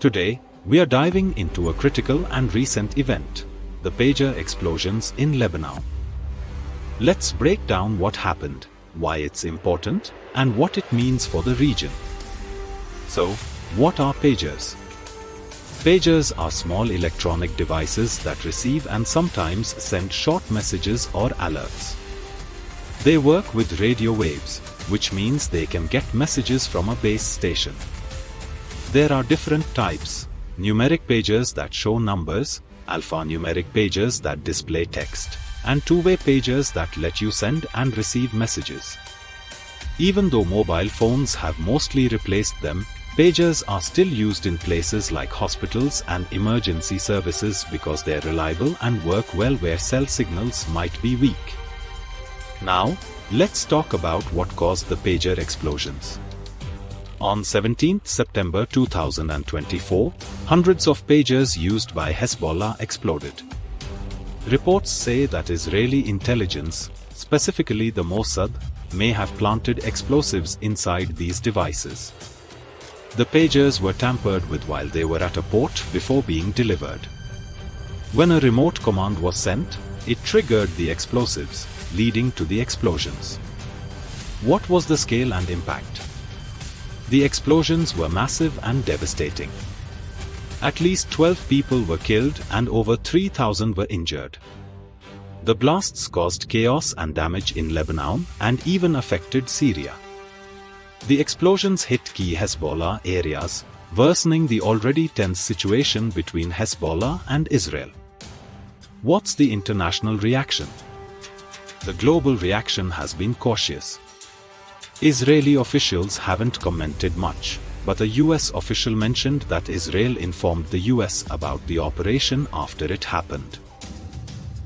Today, we are diving into a critical and recent event, the pager explosions in Lebanon. Let's break down what happened, why it's important, and what it means for the region. So, what are pagers? Pagers are small electronic devices that receive and sometimes send short messages or alerts. They work with radio waves, which means they can get messages from a base station. There are different types: numeric pagers that show numbers, alphanumeric pagers that display text, and two-way pagers that let you send and receive messages. Even though mobile phones have mostly replaced them, pagers are still used in places like hospitals and emergency services because they're reliable and work well where cell signals might be weak. Now, let's talk about what caused the pager explosions. On 17 September 2024, hundreds of pagers used by Hezbollah exploded. Reports say that Israeli intelligence, specifically the Mossad, may have planted explosives inside these devices. The pagers were tampered with while they were at a port before being delivered. When a remote command was sent, it triggered the explosives, leading to the explosions. What was the scale and impact? The explosions were massive and devastating. At least 12 people were killed and over 3,000 were injured. The blasts caused chaos and damage in Lebanon and even affected Syria. The explosions hit key Hezbollah areas, worsening the already tense situation between Hezbollah and Israel. What's the international reaction? The global reaction has been cautious. Israeli officials haven't commented much, but a US official mentioned that Israel informed the US about the operation after it happened.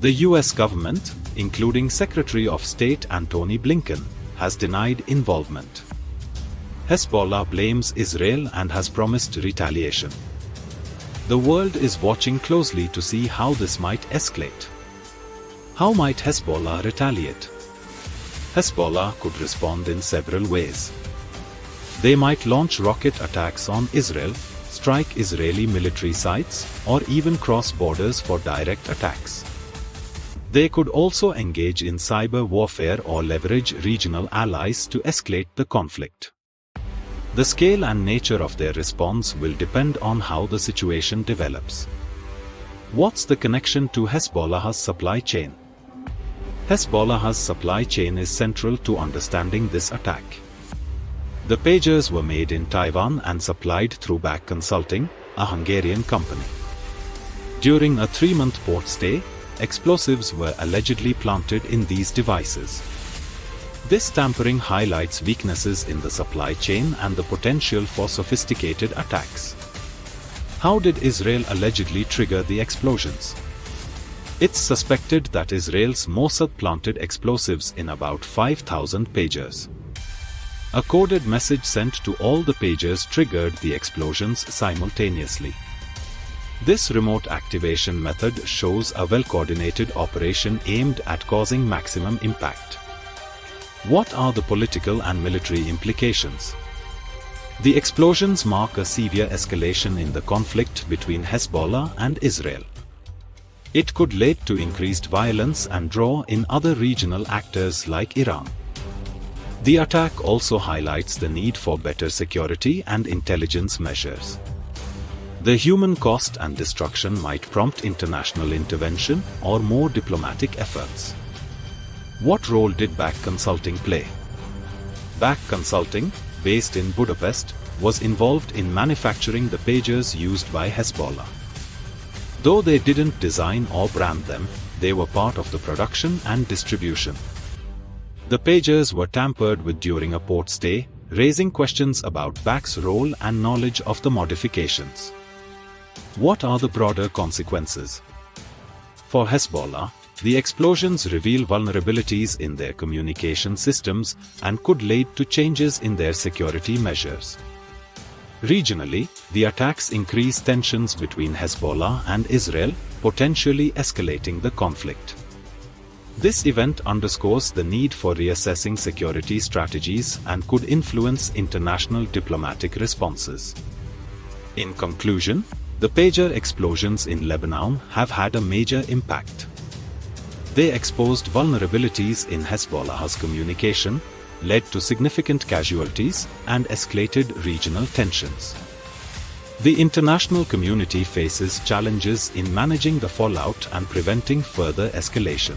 The US government, including Secretary of State Antony Blinken, has denied involvement. Hezbollah blames Israel and has promised retaliation. The world is watching closely to see how this might escalate. How might Hezbollah retaliate? Hezbollah could respond in several ways. They might launch rocket attacks on Israel, strike Israeli military sites, or even cross borders for direct attacks. They could also engage in cyber warfare or leverage regional allies to escalate the conflict. The scale and nature of their response will depend on how the situation develops. What's the connection to Hezbollah's supply chain? Hezbollah's supply chain is central to understanding this attack. The pagers were made in Taiwan and supplied through BAC Consulting, a Hungarian company. During a 3-month port stay, explosives were allegedly planted in these devices. This tampering highlights weaknesses in the supply chain and the potential for sophisticated attacks. How did Israel allegedly trigger the explosions? It's suspected that Israel's Mossad planted explosives in about 5,000 pagers. A coded message sent to all the pagers triggered the explosions simultaneously. This remote activation method shows a well-coordinated operation aimed at causing maximum impact. What are the political and military implications? The explosions mark a severe escalation in the conflict between Hezbollah and Israel. It could lead to increased violence and draw in other regional actors like Iran. The attack also highlights the need for better security and intelligence measures. The human cost and destruction might prompt international intervention or more diplomatic efforts. What role did BAC Consulting play? BAC Consulting, based in Budapest, was involved in manufacturing the pagers used by Hezbollah. Though they didn't design or brand them, they were part of the production and distribution. The pagers were tampered with during a port stay, raising questions about BAC's role and knowledge of the modifications. What are the broader consequences? For Hezbollah, the explosions reveal vulnerabilities in their communication systems and could lead to changes in their security measures. Regionally, the attacks increase tensions between Hezbollah and Israel, potentially escalating the conflict. This event underscores the need for reassessing security strategies and could influence international diplomatic responses. In conclusion, the pager explosions in Lebanon have had a major impact. They exposed vulnerabilities in Hezbollah's communication, led to significant casualties, and escalated regional tensions. The international community faces challenges in managing the fallout and preventing further escalation.